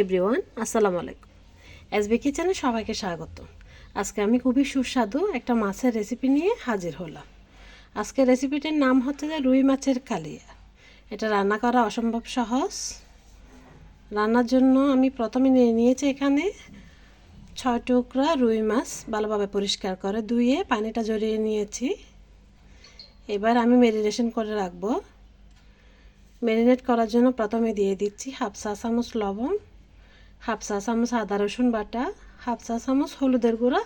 Everyone, আসসালামু আলাইকুম। SB কিচেনে সবাইকে স্বাগত। আজকে আমি খুবই সুস্বাদু একটা মাছের রেসিপি নিয়ে হাজির হলাম। আজকে রেসিপিটির নাম হচ্ছে যে রুই মাছের কালিয়া। এটা রান্না করা অসম্ভব সহজ। রান্নার জন্য আমি প্রথমে নিয়ে নিয়েছি এখানে 6 টুকরা রুই মাছ, ভালোভাবে পরিষ্কার করে ধুয়ে পানিটা ঝরিয়ে নিয়েছি। এবার আমি ম্যারিনেশন করে রাখবো। ম্যারিনেট করার জন্য প্রথমে দিয়ে দিচ্ছি হাফ চা চামচ লবণ, হাফ চা চামচ আদা রসুন বাটা, হাফ চা চামচ হলুদের গুঁড়া,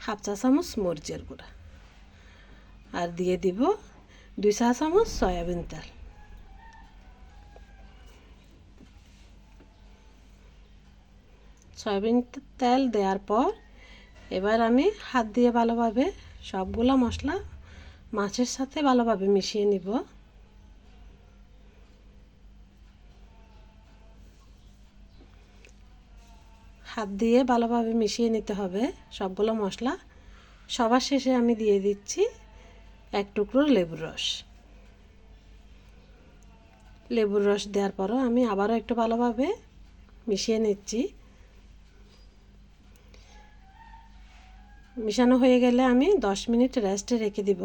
হাফ চা চামচ মরিচের গুঁড়া, আর দিয়ে দিব 2 চা চামচ সয়াবিন তেল। সয়াবিন তেল দেওয়ার পর এবার আমি হাত দিয়ে ভালোভাবে সবগুলা মশলা মাছের সাথে ভালোভাবে মিশিয়ে নিব। হাত দিয়ে ভালোভাবে মিশিয়ে নিতে হবে সবগুলো মশলা। সবার শেষে আমি দিয়ে দিচ্ছি 1 টুকরো লেবুর রস। লেবুর রস দেওয়ার পরও আমি আবারও একটু ভালোভাবে মিশিয়ে নিচ্ছি। মিশানো হয়ে গেলে আমি 10 মিনিট রেস্টে রেখে দিব।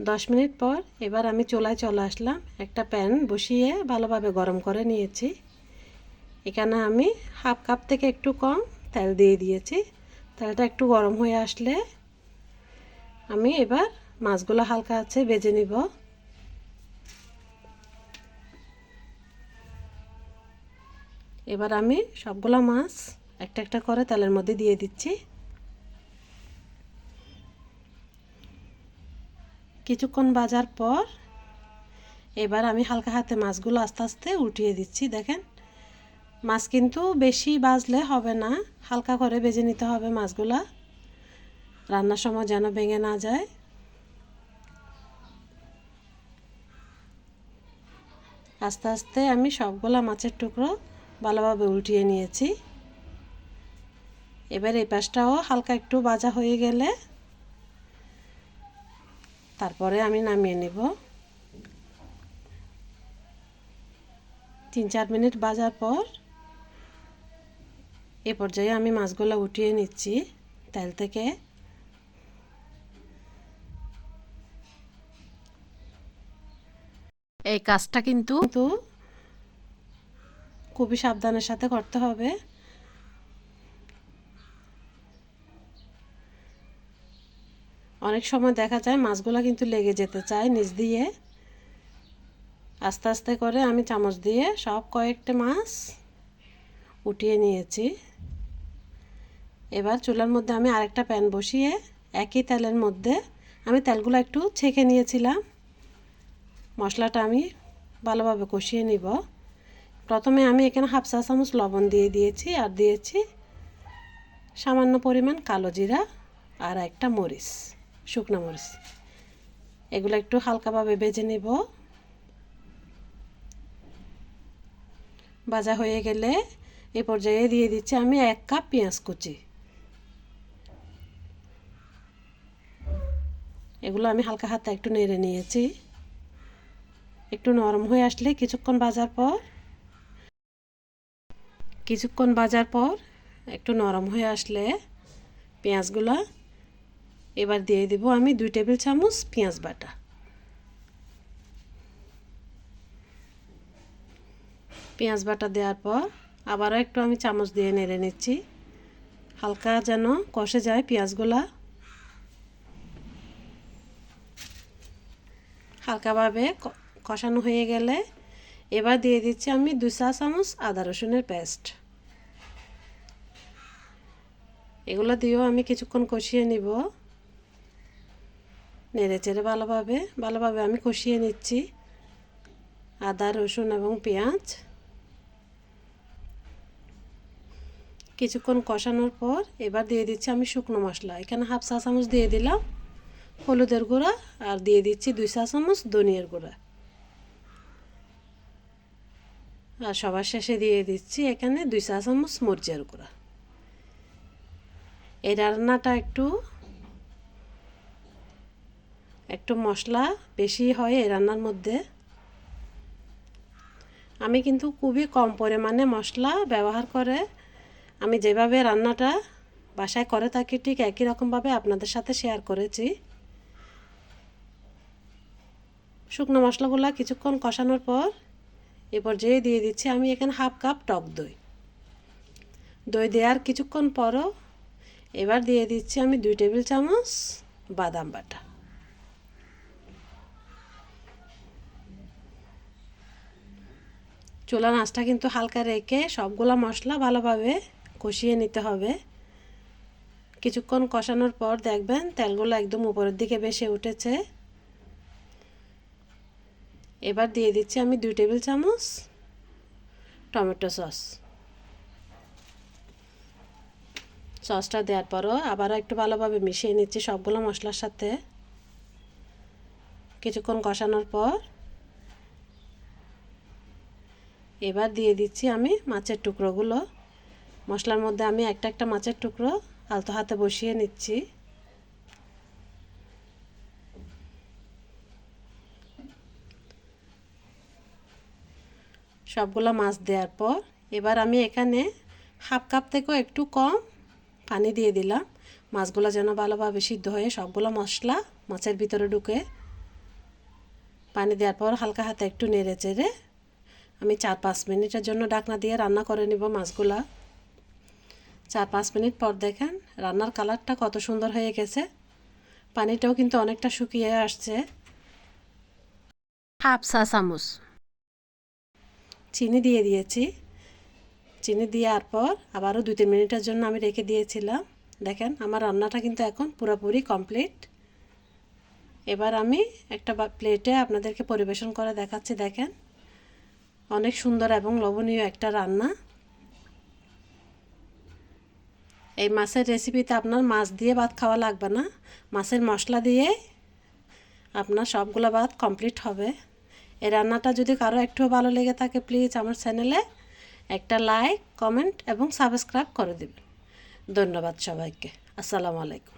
10 মিনিট পর এবার আমি চুলায় চলে আসলাম। একটা প্যান বসিয়ে ভালোভাবে গরম করে নিয়েছি। এখানে আমি হাফ কাপ থেকে একটু কম তেল দিয়ে দিয়েছি। তেলটা একটু গরম হয়ে আসলে আমি এবার মাছগুলো হালকা আছে ভেজে নিব। এবার আমি সবগুলো মাছ একটা একটা করে তেলের মধ্যে দিয়ে দিচ্ছি। কিছুক্ষণ ভাজার পর এবার আমি হালকা হাতে মাছগুলো আস্তে আস্তে উল্টিয়ে দিচ্ছি। দেখেন, মাছ কিন্তু বেশি ভাজলে হবে না, হালকা করে ভেজে নিতে হবে মাছগুলা, রান্নার সময় যেন ভেঙে না যায়। আস্তে আস্তে আমি সবগুলা মাছের টুকরো ভালোভাবে উল্টিয়ে নিয়েছি। এবার এই পাশটাও হালকা একটু ভাজা হয়ে গেলে তারপরে আমি নামিয়ে নেব। 3-4 মিনিট ভাজার পর এ পর্যায়ে আমি মাছগুলো উঠিয়ে নিচ্ছি তেল থেকে। এই কাজটা কিন্তু খুবই সাবধানের সাথে করতে হবে। অনেক সময় দেখা যায় মাছগুলো কিন্তু লেগে যেতে চায় নিচ দিয়ে। আস্তে আস্তে করে আমি চামচ দিয়ে সব কয়েকটা মাছ উঠিয়ে নিয়েছি। এবার চুলার মধ্যে আমি আরেকটা প্যান বসিয়ে একই তেলের মধ্যে আমি তেলগুলো একটু ছেঁকে নিয়েছিলাম। মশলাটা আমি ভালোভাবে কষিয়ে নিব। প্রথমে আমি এখানে হাফ চা চামচ লবণ দিয়ে দিয়েছি, আর দিয়েছি সামান্য পরিমাণ কালো জিরা আর একটা মরিচ, শুকনো মরিচ। এগুলো একটু হালকাভাবে ভেজে নিব। ভাজা হয়ে গেলে এ পর্যায়ে দিয়ে দিচ্ছি আমি 1 কাপ পেঁয়াজ কুচি। এগুলো আমি হালকা হাতে একটু নেড়ে নিয়েছি। একটু নরম হয়ে আসলে কিছুক্ষণ ভাজার পর একটু নরম হয়ে আসলে পেঁয়াজগুলো এবার দিয়ে দিব আমি 2 টেবিল চামচ পেঁয়াজ বাটা। পেঁয়াজ বাটা দেওয়ার পর আবারও একটু আমি চামচ দিয়ে নেড়ে নিচ্ছি, হালকা যেন কষে যায় পেঁয়াজগুলা। হালকাভাবে কষানো হয়ে গেলে এবার দিয়ে দিচ্ছি আমি 2 চা চামচ আদা রসুনের পেস্ট। এগুলো দিয়েও আমি কিছুক্ষণ কষিয়ে নিব। নেড়ে চেড়ে ভালোভাবে আমি কষিয়ে নিচ্ছি আদা রসুন এবং পেঁয়াজ। কিছুক্ষণ কষানোর পর এবার দিয়ে দিচ্ছি আমি শুকনো মশলা। এখানে হাফ চা চামচ দিয়ে দিলাম হলুদের গুঁড়া, আর দিয়ে দিচ্ছি 2 চা চামচ ধনিয়ার গুঁড়া, আর সবার শেষে দিয়ে দিচ্ছি এখানে 2 চা চামচ মরিচের গুঁড়া। এই রান্নাটা একটু মশলা বেশি হয় এই রান্নার মধ্যে। আমি কিন্তু খুবই কম পরিমাণে মশলা ব্যবহার করে আমি যেভাবে রান্নাটা বাসায় করে থাকি ঠিক একই রকমভাবে আপনাদের সাথে শেয়ার করেছি। শুকনো মশলাগুলো কিছুক্ষণ কষানোর পর এ পর্যায়ে দিয়ে দিচ্ছি আমি এখানে হাফ কাপ টক দই। দই দেওয়ার কিছুক্ষণ পরও এবার দিয়ে দিচ্ছি আমি 2 টেবিল চামচ বাদাম বাটা। চুলার আঁচটা কিন্তু হালকা রেখে সবগুলা মশলা ভালোভাবে কষিয়ে নিতে হবে। কিছুক্ষণ কষানোর পর দেখবেন তেলগুলো একদম উপরের দিকে ভেসে উঠেছে। এবার দিয়ে দিচ্ছি আমি 2 টেবিল চামচ টমেটো সস। সসটা দেওয়ার পরও আবারও একটু ভালোভাবে মিশিয়ে নিচ্ছি সবগুলো মশলার সাথে। কিছুক্ষণ কষানোর পর এবার দিয়ে দিচ্ছি আমি মাছের টুকরোগুলো। মশলার মধ্যে আমি একটা একটা মাছের টুকরো আলতো হাতে বসিয়ে নিচ্ছি। সবগুলো মাছ দেওয়ার পর এবার আমি এখানে হাফ কাপ থেকেও একটু কম পানি দিয়ে দিলাম মাছগুলো যেন ভালোভাবে সিদ্ধ হয়ে সবগুলো মশলা মাছের ভিতরে ঢুকে। পানি দেওয়ার পর হালকা হাতে একটু নেড়ে চেড়ে আমি 4-5 মিনিটের জন্য ঢাকনা দিয়ে রান্না করে নিব মাছগুলা। 4-5 মিনিট পর দেখেন রান্নার কালারটা কত সুন্দর হয়ে গেছে। পানিটাও কিন্তু অনেকটা শুকিয়ে আসছে। হাফ চা চামচ চিনি দিয়ে দিয়েছি। চিনি দেওয়ার পর আবারও 2-3 মিনিটের জন্য আমি রেখে দিয়েছিলাম। দেখেন আমার রান্নাটা কিন্তু এখন পুরোপুরি কমপ্লিট। এবার আমি একটা প্লেটে আপনাদেরকে পরিবেশন করে দেখাচ্ছি। দেখেন অনেক সুন্দর এবং লোভনীয় একটা রান্না। এই মাছের রেসিপিতে আপনার মাছ দিয়ে ভাত খাওয়া লাগবে না, মাছের মশলা দিয়ে আপনার সবগুলো ভাত কমপ্লিট হবে। এই রান্নাটা যদি কারো একটুও ভালো লেগে থাকে প্লিজ আমার চ্যানেলে একটা লাইক, কমেন্ট এবং সাবস্ক্রাইব করে দেবেন। ধন্যবাদ সবাইকে। আসসালামু আলাইকুম।